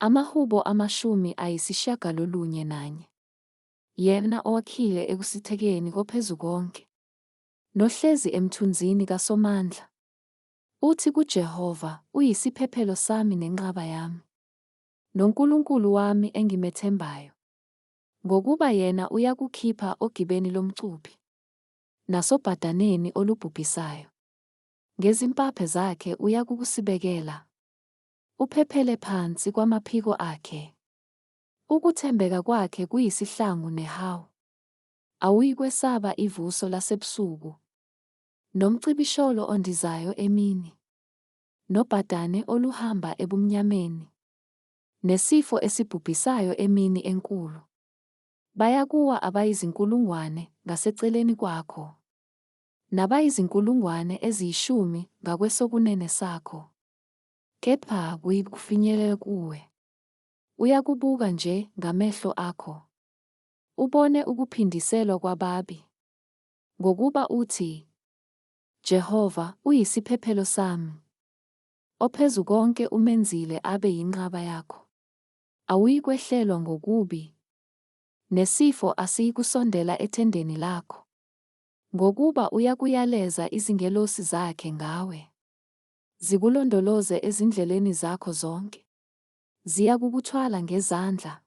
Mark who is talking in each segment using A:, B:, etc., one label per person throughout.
A: Amahubo 91, yena owakhile ekusithekeni koPhezukonke, nohlezi emthunzini kaSomandla. Uthi kuJehova, "Uyisiphephelo sami nenqaba yami, noNkulunkulu wami engimethembayo." Ngokuba yena uyakukhipha ogibeni lomcuphi, nasobhadaneni olubhubhisayo. Ngezimpaphe zakhe uyakukusibekela, uphephele phansi kwamaphiko akhe. Ukuthembeka kwakhe kuyisihlangu nehawu. Awuyikwesaba ivuso lasebusuku, nomcibisholo ondizayo emini, nobhadane oluhamba ebumnyameni, nesifo esibhubhisayo emini enkulu. Bayakuwa abayizinkulungwane ngaseceleni kwakho, nabayizinkulungwane eziyishumi ngakwesokunene sakho, kepha kuyikufinyelela kuwe. Uyakubuka nje ngamehlo akho, ubone ukuphindiselwa kwababi. Ngokuba uthi, "Jehova uyisiphephelo sami, oPhezukonke umenzile abe yinqaba yakho." Awuyikwehlelwa ngokubi, nesifo asiyikusondela ethendeni lakho. Ngokuba uyakuyaleza izingelosi zakhe ngawe, zikulondoloze ezindleleni zakho zonke. Ziyakukuthwala ngezandla,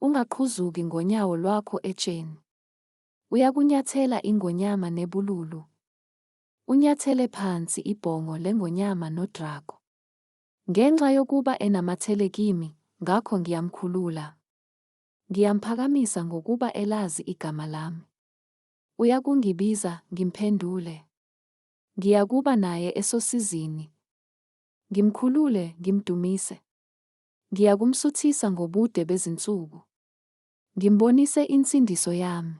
A: ungaqhuzuki ngonyawo lwakho etsheni. Uyakunyathela ingonyama nebululu, unyathele phansi ibhongo lengonyama nodrako. Ngenxa yokuba enamathele kimi, ngakho ngiyamkhulula. Ngiyamphakamisa ngokuba elazi igama lami. Uyakungibiza ngimphendule. Ngiyakuba naye esosizini, ngimkhulule ngimdumise. Ngiyakumsuthisa ngobude bezinsuku, ngimbonise insindiso yami.